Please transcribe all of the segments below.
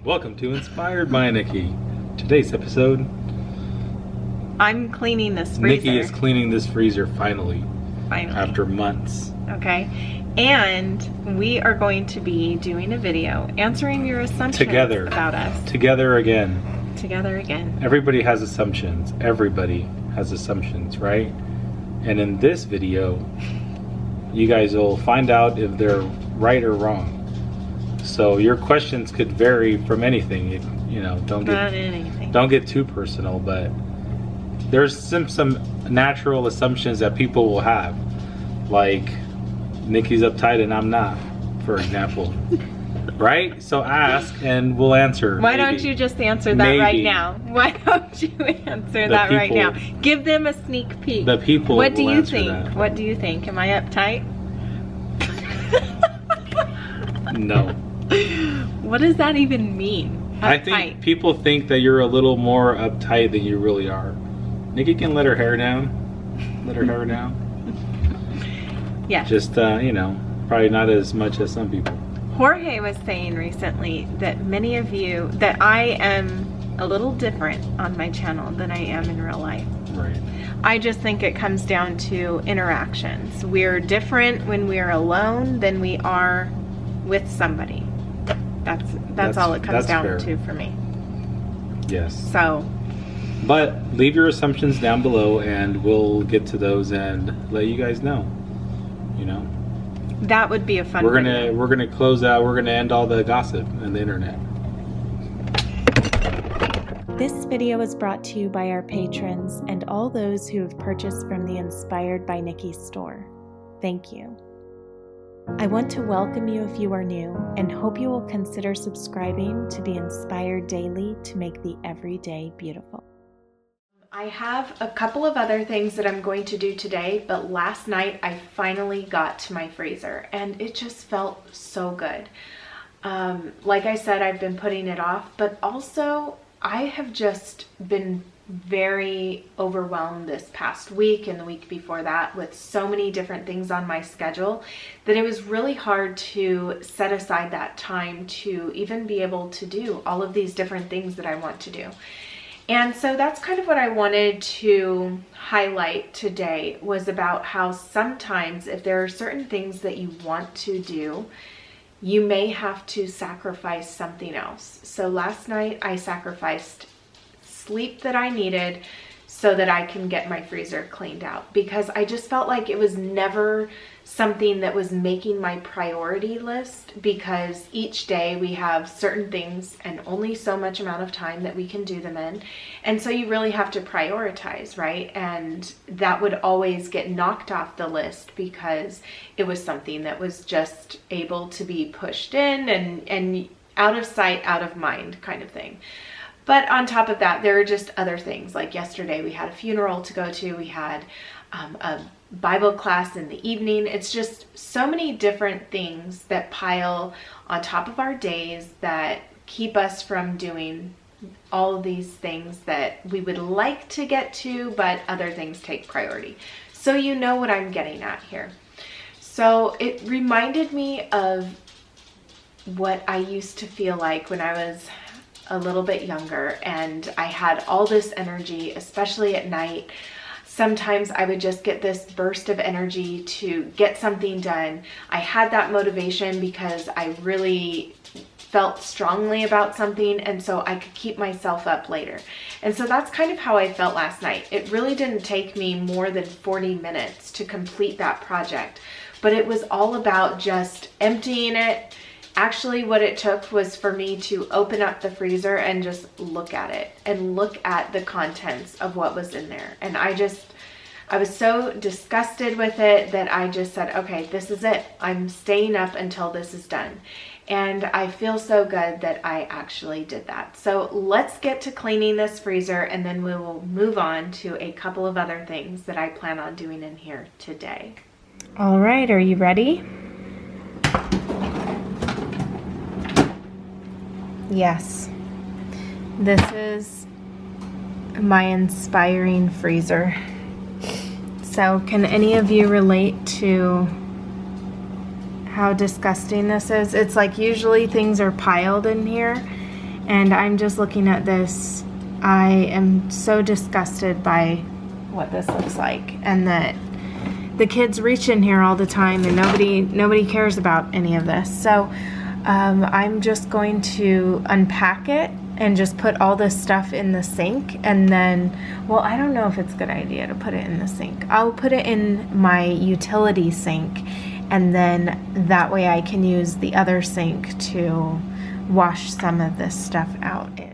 Welcome to Inspired by Nikki. Today's episode, I'm cleaning this freezer. Nikki is cleaning this freezer finally. After months. Okay. And we are going to be doing a video answering your assumptions Together. About us. Together again. Together again. Everybody has assumptions. Everybody has assumptions, right? And in this video, you guys will find out if they're right or wrong. So your questions could vary from anything. You know, don't get too personal, but there's some natural assumptions that people will have, like Nikki's uptight and I'm not, for example. Right? So ask and we'll answer. Why don't you just answer that right now? Why don't you answer that right now? Give them a sneak peek. The people. What do you think? That. What do you think? Am I uptight? No. What does that even mean? Uptight? I think people think that you're a little more uptight than you really are. Nikki can let her hair down. Let her hair down. Yeah. Just, you know, probably not as much as some people. Jorge was saying recently that many of you, that I am a little different on my channel than I am in real life. Right. I just think it comes down to interactions. We're different when we're alone than we are with somebody. That's all it comes down to for me. Yes. So. But leave your assumptions down below and we'll get to those and let you guys know. You know. That would be a fun video. We're gonna close out. We're gonna end all the gossip on the internet. This video is brought to you by our patrons and all those who have purchased from the Inspired by Nikki store. Thank you. I want to welcome you if you are new and hope you will consider subscribing to be inspired daily to make the everyday beautiful. I have a couple of other things that I'm going to do today, but last night I finally got to my freezer and it just felt so good. Like I said, I've been putting it off, but also I have just been very overwhelmed this past week and the week before that with so many different things on my schedule that it was really hard to set aside that time to even be able to do all of these different things that I want to do. And so that's kind of what I wanted to highlight today, was about how sometimes if there are certain things that you want to do, you may have to sacrifice something else. So last night I sacrificed sleep that I needed so that I can get my freezer cleaned out, because I just felt like it was never something that was making my priority list, because each day we have certain things and only so much amount of time that we can do them in. And so you really have to prioritize, right? And that would always get knocked off the list because it was something that was just able to be pushed in and out of sight, out of mind kind of thing. But on top of that, there are just other things. Like yesterday, we had a funeral to go to. We had a Bible class in the evening. It's just so many different things that pile on top of our days that keep us from doing all of these things that we would like to get to, but other things take priority. So you know what I'm getting at here. So it reminded me of what I used to feel like when I was a little bit younger and I had all this energy, especially at night. Sometimes I would just get this burst of energy to get something done. I had that motivation because I really felt strongly about something, and so I could keep myself up later. And so that's kind of how I felt last night. It really didn't take me more than 40 minutes to complete that project, but it was all about just emptying it. Actually, what it took was for me to open up the freezer and just look at it and look at the contents of what was in there. And I was so disgusted with it that I just said, okay, this is it. I'm staying up until this is done. And I feel so good that I actually did that. So let's get to cleaning this freezer and then we will move on to a couple of other things that I plan on doing in here today. All right, are you ready? Yes, this is my inspiring freezer. So can any of you relate to how disgusting this is? It's like usually things are piled in here And I'm just looking at this. I am so disgusted by what this looks like, and that the kids reach in here all the time and nobody cares about any of this. So I'm just going to unpack it and just put all this stuff in the sink, and then, well, I don't know if it's a good idea to put it in the sink. I'll put it in my utility sink, and then that way I can use the other sink to wash some of this stuff out in.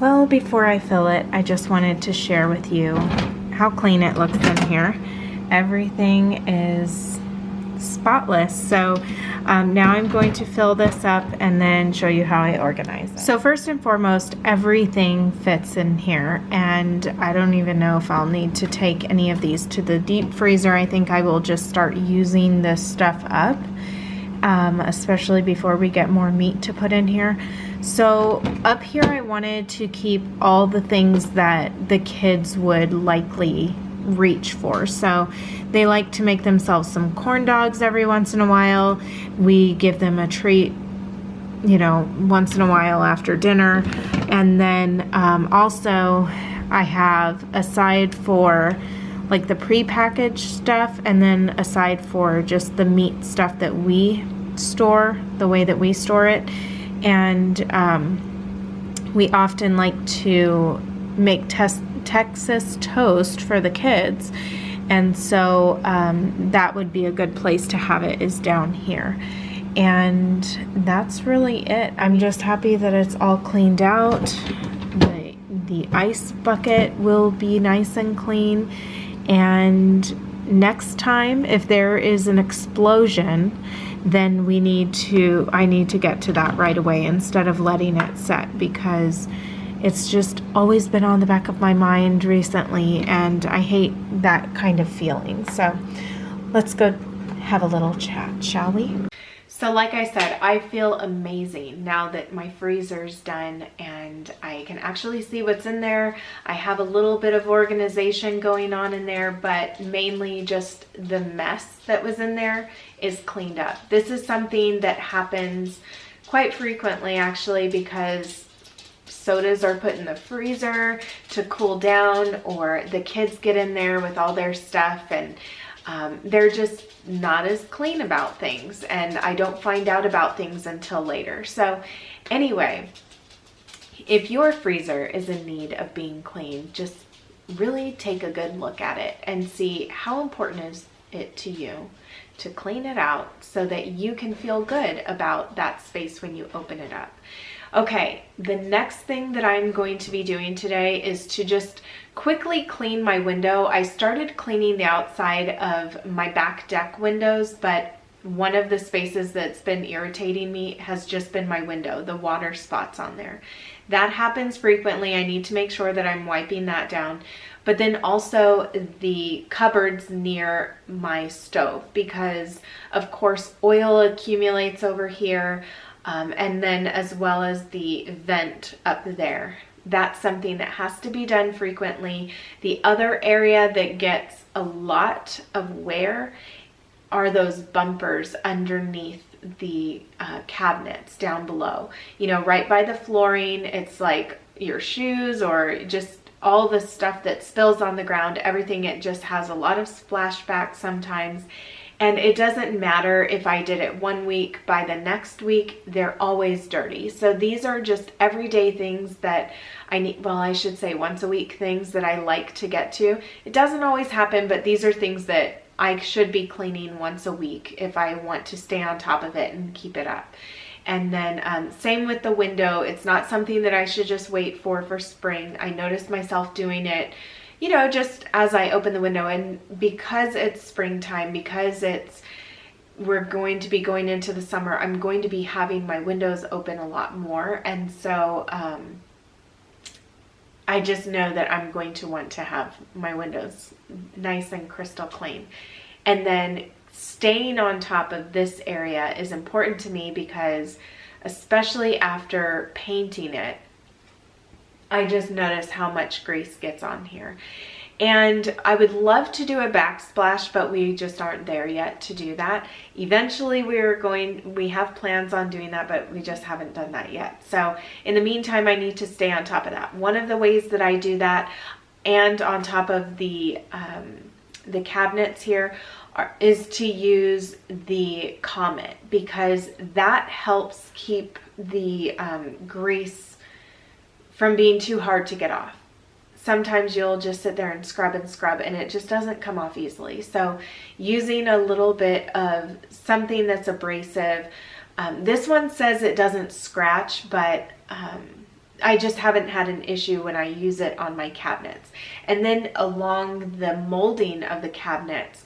Well, before I fill it, I just wanted to share with you how clean it looks in here. Everything is spotless. So now I'm going to fill this up and then show you how I organize it. So first and foremost, everything fits in here, and I don't even know if I'll need to take any of these to the deep freezer. I think I will just start using this stuff up, especially before we get more meat to put in here. So up here I wanted to keep all the things that the kids would likely reach for. So they like to make themselves some corn dogs every once in a while. We give them a treat, you know, once in a while after dinner. And then also I have, aside for like the pre-packaged stuff, and then aside for just the meat stuff that we store, the way that we store it. And we often like to make Texas toast for the kids, and so that would be a good place to have it, is down here. And that's really it. I'm just happy that it's all cleaned out. The ice bucket will be nice and clean, and next time if there is an explosion, then I need to get to that right away instead of letting it set, because it's just always been on the back of my mind recently, and I hate that kind of feeling. So let's go have a little chat, shall we? So like I said, I feel amazing now that my freezer's done and I can actually see what's in there. I have a little bit of organization going on in there, but mainly just the mess that was in there is cleaned up. This is something that happens quite frequently actually, because sodas are put in the freezer to cool down, or the kids get in there with all their stuff and they're just not as clean about things, and I don't find out about things until later. So anyway, if your freezer is in need of being cleaned, just really take a good look at it and see how important is it to you to clean it out so that you can feel good about that space when you open it up. Okay, the next thing that I'm going to be doing today is to just quickly clean my window. I started cleaning the outside of my back deck windows, but one of the spaces that's been irritating me has just been my window, the water spots on there. That happens frequently. I need to make sure that I'm wiping that down. But then also the cupboards near my stove, because of course oil accumulates over here, and then as well as the vent up there. That's something that has to be done frequently. The other area that gets a lot of wear are those bumpers underneath the cabinets down below. You know, right by the flooring, it's like your shoes or just all the stuff that spills on the ground, everything, it just has a lot of splashback sometimes. And it doesn't matter if I did it one week, by the next week, they're always dirty. So these are just everyday things that I need, well, I should say once a week things that I like to get to. It doesn't always happen, but these are things that I should be cleaning once a week if I want to stay on top of it and keep it up. And then same with the window. It's not something that I should just wait for spring. I noticed myself doing it, you know, just as I open the window. And because it's springtime, because we're going to be going into the summer, I'm going to be having my windows open a lot more. And so I just know that I'm going to want to have my windows nice and crystal clean. And then staying on top of this area is important to me because especially after painting it, I just notice how much grease gets on here. And I would love to do a backsplash, but we just aren't there yet to do that. Eventually we have plans on doing that, but we just haven't done that yet. So in the meantime, I need to stay on top of that. One of the ways that I do that, and on top of the cabinets here, is to use the Comet, because that helps keep the grease from being too hard to get off. Sometimes you'll just sit there and scrub and it just doesn't come off easily. So using a little bit of something that's abrasive, this one says it doesn't scratch, but I just haven't had an issue when I use it on my cabinets. And then along the molding of the cabinets,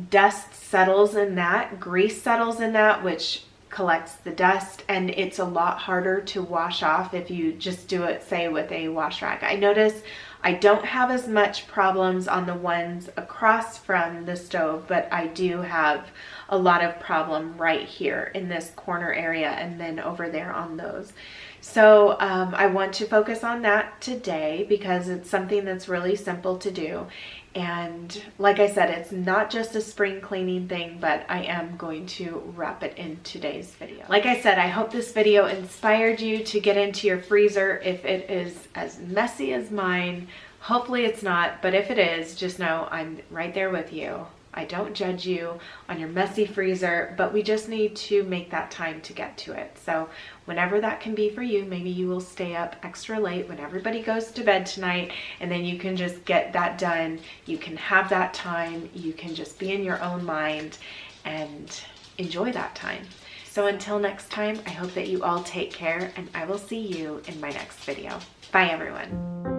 dust settles in that, grease settles in that, which collects the dust, and it's a lot harder to wash off if you just do it, say, with a wash rag. I notice I don't have as much problems on the ones across from the stove, but I do have a lot of problem right here in this corner area and then over there on those. So I want to focus on that today because it's something that's really simple to do. And like I said, it's not just a spring cleaning thing, but I am going to wrap it in today's video. Like I said, I hope this video inspired you to get into your freezer. If it is as messy as mine, hopefully it's not, but if it is, just know I'm right there with you. I don't judge you on your messy freezer, but we just need to make that time to get to it. So whenever that can be for you, maybe you will stay up extra late when everybody goes to bed tonight, and then you can just get that done. You can have that time. You can just be in your own mind and enjoy that time. So until next time, I hope that you all take care, and I will see you in my next video. Bye, everyone.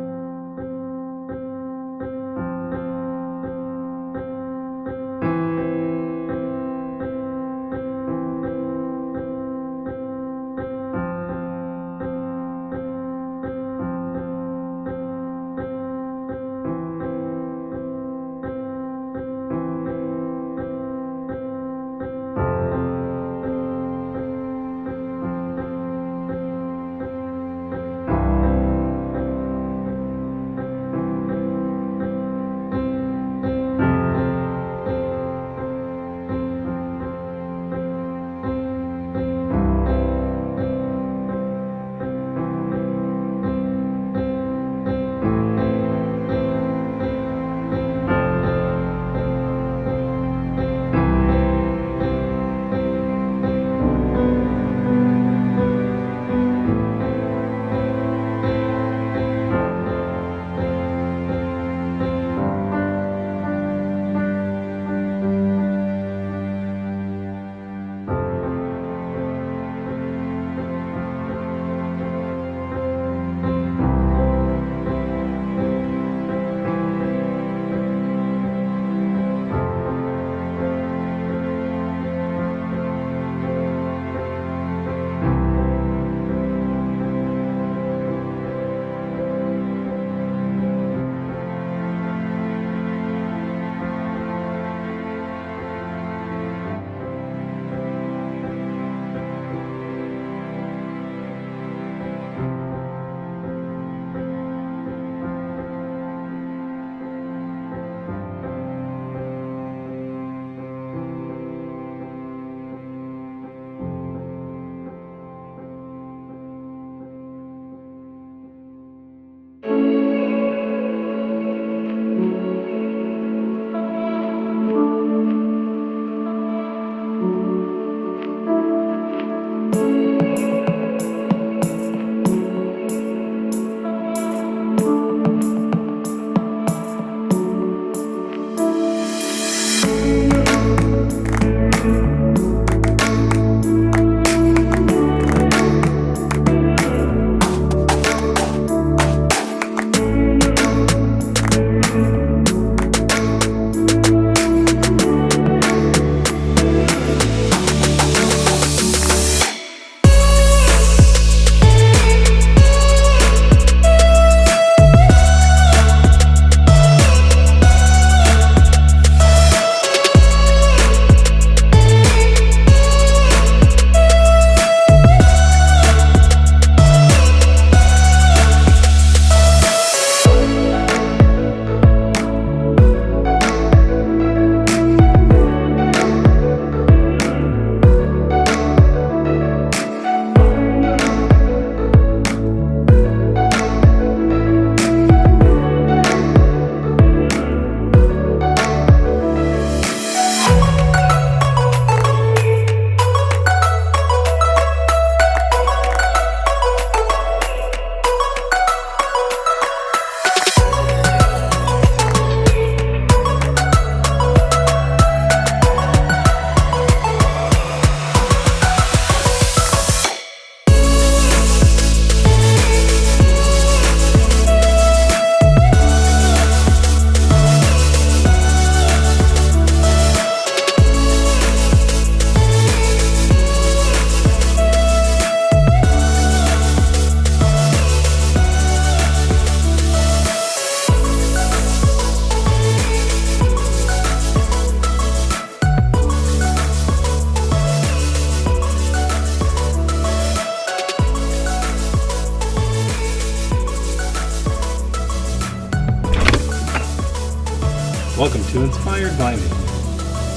Welcome to Inspired by Nikki.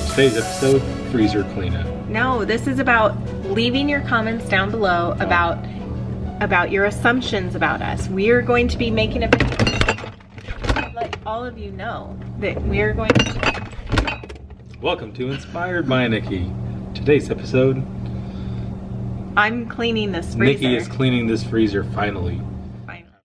Today's episode, freezer cleanup. No, this is about leaving your comments down below about your assumptions about us. We are going to be making a video to let all of you know that we are going to... Welcome to Inspired by Nikki. Today's episode, I'm cleaning this freezer. Nikki is cleaning this freezer finally.